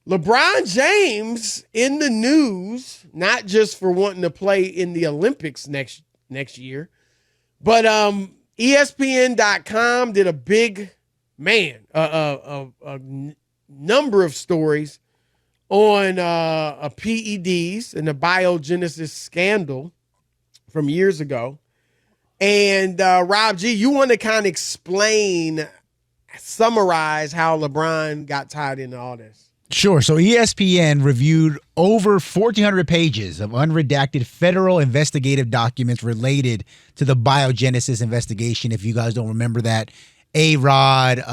LeBron James in the news, not just for wanting to play in the Olympics next year, but ESPN.com did a big number of stories on PEDs and the Biogenesis scandal from years ago. And Rob G, you want to kind of summarize how LeBron got tied into all this? Sure. So ESPN reviewed over 1,400 pages of unredacted federal investigative documents related to the Biogenesis investigation. If you guys don't remember that, A-Rod,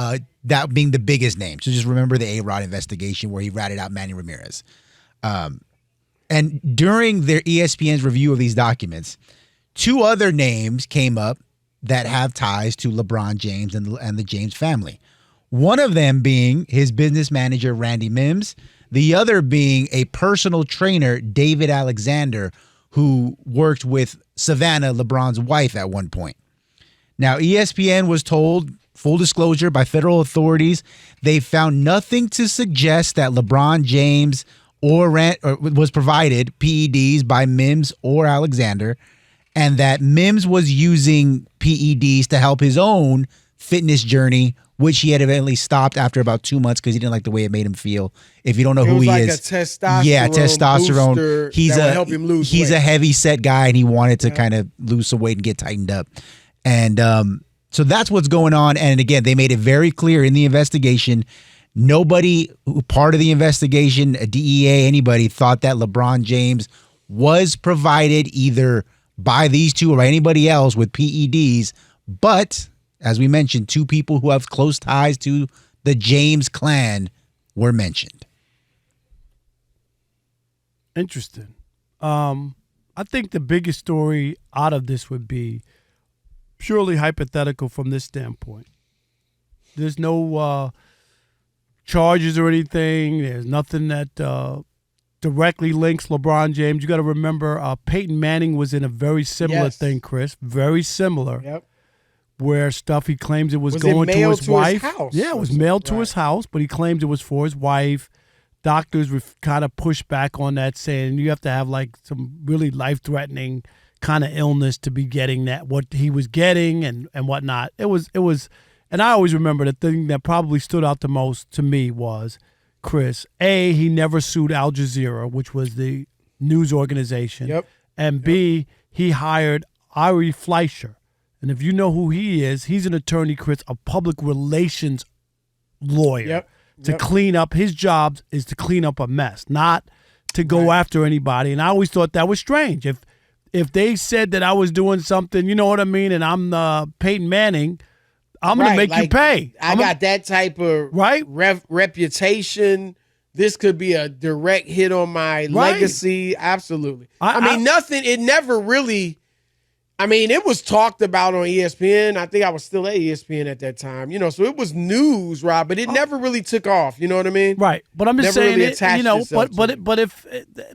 that being the biggest name. So just remember the A-Rod investigation where he ratted out Manny Ramirez. And during their ESPN's review of these documents, two other names came up that have ties to LeBron James and the James family. One of them being his business manager, Randy Mims. The other being a personal trainer, David Alexander, who worked with Savannah, LeBron's wife, at one point. Now, ESPN was told, full disclosure, by federal authorities, they found nothing to suggest that LeBron James or was provided PEDs by Mims or Alexander, and that Mims was using PEDs to help his own fitness journey, which he had eventually stopped after about 2 months because he didn't like the way it made him feel. If you don't know who he is, testosterone. He's help him lose weight. A heavy set guy, and he wanted to kind of lose some weight and get tightened up. And so that's what's going on. And again, they made it very clear in the investigation. Nobody part of the investigation, a DEA, anybody, thought that LeBron James was provided either by these two or anybody else with PEDs, but as we mentioned, two people who have close ties to the James clan were mentioned. Interesting. I think the biggest story out of this would be purely hypothetical from this standpoint. There's no charges or anything. There's nothing that directly links LeBron James. You got to remember Peyton Manning was in a very similar thing, Chris. Very similar. Yep. Where stuff he claims it was going to his wife. House? Yeah, it was mailed to his house, but he claims it was for his wife. Doctors kind of pushed back on that, saying you have to have like some really life-threatening kind of illness to be getting that, what he was getting and whatnot. It was, and I always remember the thing that probably stood out the most to me was, Chris, A, he never sued Al Jazeera, which was the news organization. Yep. And B, he hired Ari Fleischer. And if you know who he is, he's an attorney, Chris, a public relations lawyer to clean up. His job is to clean up a mess, not to go after anybody. And I always thought that was strange. If they said that I was doing something, you know what I mean, and I'm Peyton Manning, I'm going to make you pay. I got that type of reputation. This could be a direct hit on my legacy. Absolutely. I mean, nothing, it never really... I mean, it was talked about on ESPN. I think I was still at ESPN at that time, so it was news, Rob, but it never really took off. You know what I mean? Right. But I'm just saying, really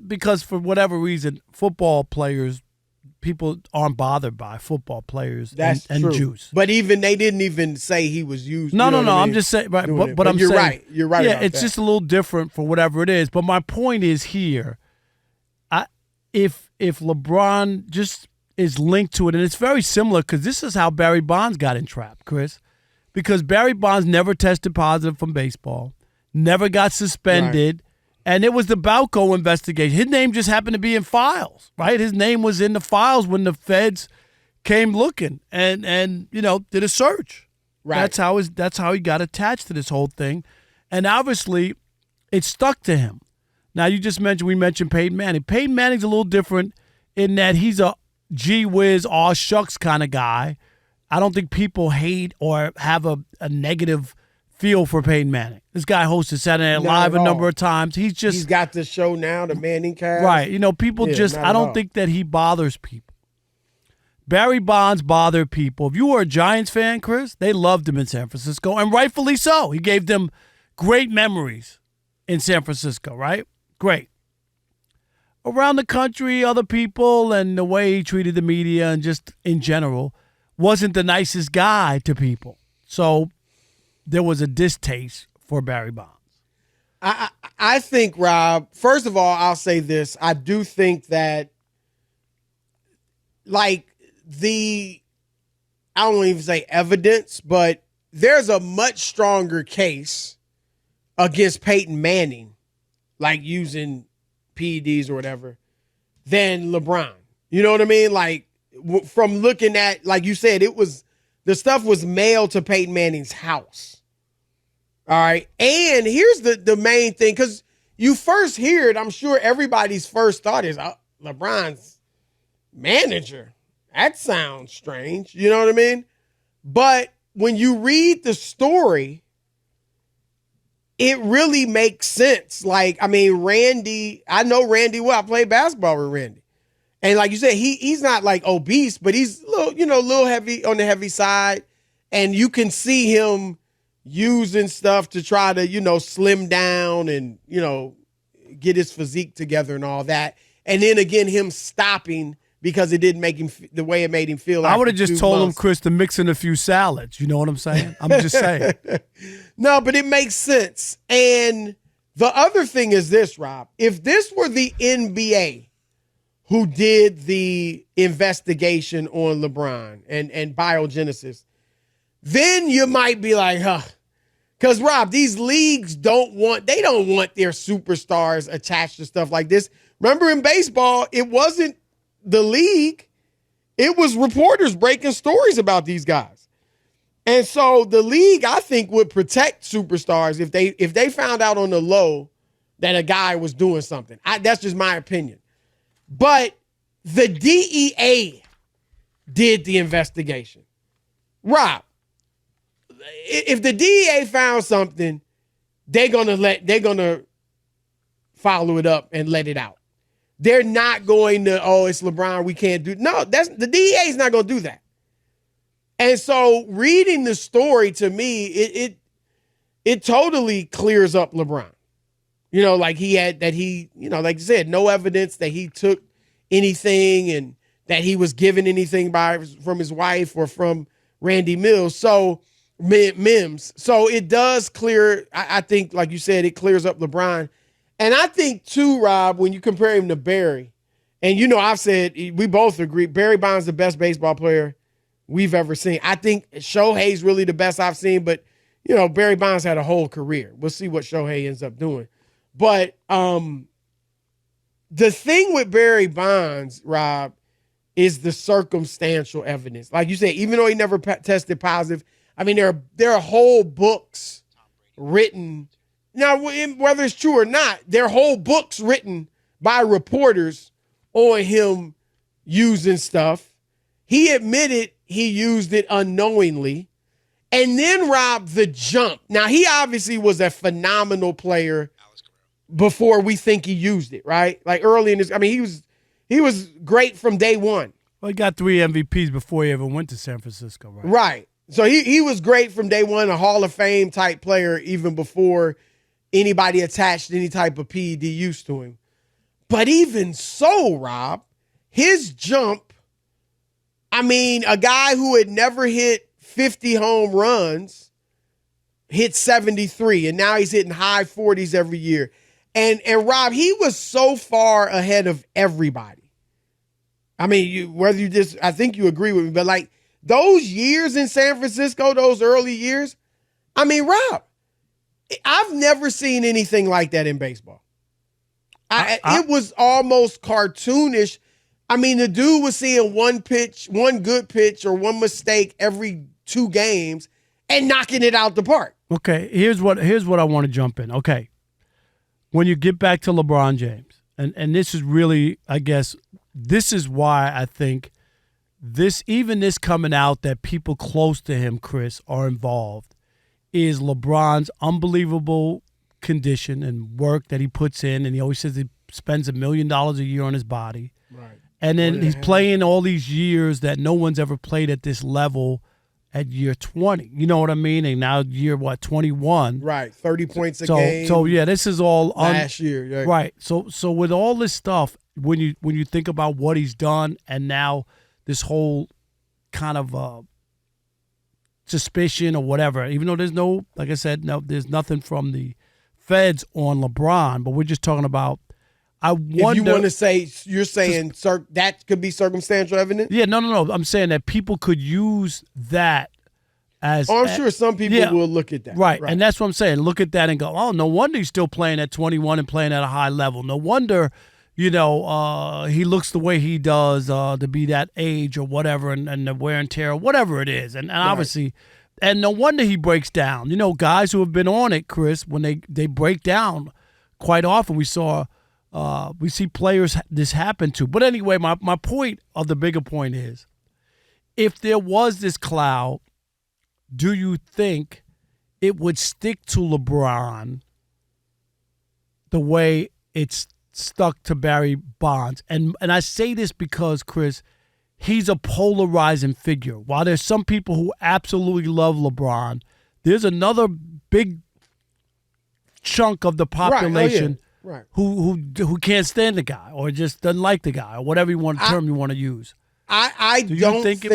because for whatever reason, football players, people aren't bothered by football players and juice. But they didn't even say he was used. No. I'm just saying, right. But I'm you're saying, right. You're right. Yeah, it's just a little different for whatever it is. But my point is here, if LeBron just is linked to it, and it's very similar because this is how Barry Bonds got entrapped, Chris, because Barry Bonds never tested positive from baseball, never got suspended, and it was the Balco investigation. His name just happened to be in files, right? His name was in the files when the feds came looking and did a search. Right. That's how he got attached to this whole thing, and obviously it stuck to him. Now we mentioned Peyton Manning. Peyton Manning's a little different in that he's a gee whiz, aw shucks kind of guy. I don't think people hate or have a negative feel for Peyton Manning. This guy hosted Saturday Night Live a number of times. He's got the show now, the Manning cast. Right. People I don't think that he bothers people. Barry Bonds bothered people. If you were a Giants fan, Chris, they loved him in San Francisco, and rightfully so. He gave them great memories in San Francisco, right? Great. Around the country, other people, and the way he treated the media and just in general wasn't the nicest guy to people. So there was a distaste for Barry Bonds. I think, Rob, first of all, I'll say this. I do think that, like, I don't even say evidence, but there's a much stronger case against Peyton Manning, like using PEDs or whatever, than LeBron. You know what I mean? Like, from looking at, like you said, the stuff was mailed to Peyton Manning's house. All right. And here's the main thing, because you first hear it, I'm sure everybody's first thought is, LeBron's manager. That sounds strange. You know what I mean? But when you read the story, it really makes sense. Like, I mean, Randy, I know Randy well. I played basketball with Randy. And like you said, he's not like obese, but he's a little heavy on the heavy side. And you can see him using stuff to try to, slim down and, get his physique together and all that. And then again, him stopping because it didn't make him the way it made him feel. I would have just told him, Chris, to mix in a few salads. You know what I'm saying? I'm just saying. No, but it makes sense. And the other thing is this, Rob. If this were the NBA who did the investigation on LeBron and Biogenesis, then you might be like, because, Rob, these leagues don't want their superstars attached to stuff like this. Remember in baseball, it wasn't the league. It was reporters breaking stories about these guys. And so the league, I think, would protect superstars if they found out on the low that a guy was doing something. That's just my opinion. But the DEA did the investigation. Rob, if the DEA found something, they're gonna follow it up and let it out. They're not going to, it's LeBron, we can't do. No, the DEA is not going to do that. And so reading the story, to me, it totally clears up LeBron. Like like you said, no evidence that he took anything and that he was given anything from his wife or from Randy Mills. So Mims. So it does clear, I think, like you said, it clears up LeBron. And I think, too, Rob, when you compare him to Barry, and I've said, we both agree, Barry Bonds the best baseball player we've ever seen. I think Shohei's really the best I've seen, but, Barry Bonds had a whole career. We'll see what Shohei ends up doing. But the thing with Barry Bonds, Rob, is the circumstantial evidence. Like you said, even though he never tested positive, I mean, there are whole books written. Now, whether it's true or not, there are whole books written by reporters on him using stuff. He admitted he used it unknowingly. And then, Rob, the jump. Now, he obviously was a phenomenal player before we think he used it, right? Like early in his, I mean, he was great from day one. Well, he got 3 MVPs before he ever went to San Francisco, right? Right. So he was great from day one, a Hall of Fame type player, even before anybody attached any type of PED use to him. But even so, Rob, his jump, I mean, a guy who had never hit 50 home runs hit 73, and now he's hitting high 40s every year. And Rob, he was so far ahead of everybody. I mean, I think you agree with me, but like those years in San Francisco, those early years, I mean, Rob, I've never seen anything like that in baseball. It was almost cartoonish. I mean, the dude was seeing one good pitch or one mistake every 2 games and knocking it out the park. Okay, here's what I want to jump in. Okay, when you get back to LeBron James, and this is really, I guess, this is why I think this coming out that people close to him, Chris, are involved, is LeBron's unbelievable condition and work that he puts in, and he always says he spends $1 million a year on his body. Right. And then he's playing all these years that no one's ever played at this level at year 20. You know what I mean? And now year, 21. Right, 30 points a game. So yeah, this is all last year. Right. So with all this stuff, when you think about what he's done and now this whole kind of suspicion or whatever, even though there's no, like I said, there's nothing from the feds on LeBron, but we're just talking about. I wonder. If you want to say, you're saying that could be circumstantial evidence? Yeah, no. I'm saying that people could use that as. Oh, I'm sure some people will look at that. Right, and that's what I'm saying. Look at that and go, oh, no wonder he's still playing at 21 and playing at a high level. No wonder, he looks the way he does to be that age or whatever, and the wear and tear, or whatever it is. And obviously, and no wonder he breaks down. Guys who have been on it, Chris, when they break down quite often, we see players this happen to. But anyway, my point of the bigger point is, if there was this cloud, do you think it would stick to LeBron the way it's stuck to Barry Bonds? And I say this because, Chris, he's a polarizing figure. While there's some people who absolutely love LeBron, there's another big chunk of the population who can't stand the guy or just doesn't like the guy or whatever term you want to use. I don't think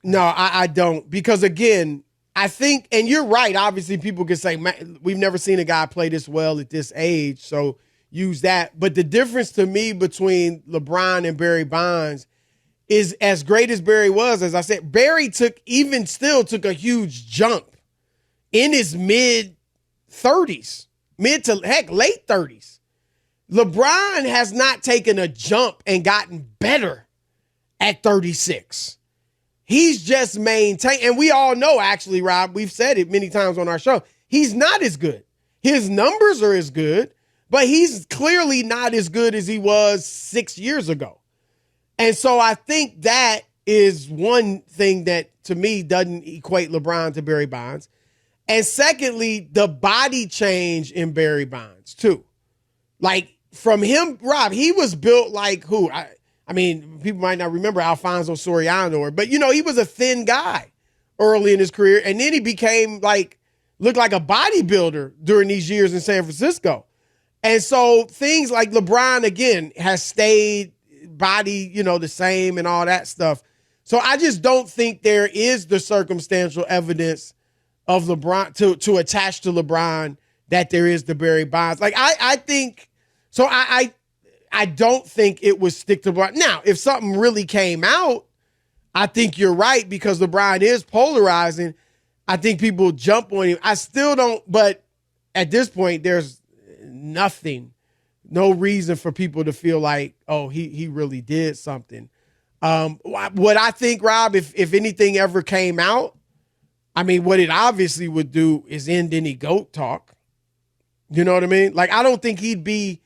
no, I don't. Because, again, I think, and you're right, obviously people can say, man, we've never seen a guy play this well at this age, so use that. But the difference to me between LeBron and Barry Bonds is, as great as Barry was, as I said, Barry took a huge jump in his mid-30s, mid to, heck, late 30s. LeBron has not taken a jump and gotten better at 36. He's just maintained, and we all know, actually, Rob, we've said it many times on our show, he's not as good. His numbers are as good, but he's clearly not as good as he was 6 years ago. And so I think that is one thing that, to me, doesn't equate LeBron to Barry Bonds. And secondly, the body change in Barry Bonds, too. Like, from him, Rob, he was built like who? I mean, people might not remember Alfonso Soriano, but, he was a thin guy early in his career. And then he became looked like a bodybuilder during these years in San Francisco. And so things like LeBron, again, has stayed body, the same and all that stuff. So I just don't think there is the circumstantial evidence of LeBron to attach to LeBron that there is to Barry Bonds. Like, I think, so I don't think it would stick to LeBron. Now, if something really came out, I think you're right, because LeBron is polarizing. I think people jump on him. I still don't, but at this point, there's no reason for people to feel like, oh, he really did something. What I think, Rob, if anything ever came out, I mean, what it obviously would do is end any GOAT talk. You know what I mean? Like, I don't think he'd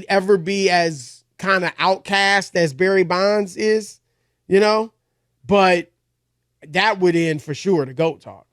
ever be as kind of outcast as Barry Bonds is, but that would end for sure the GOAT talk.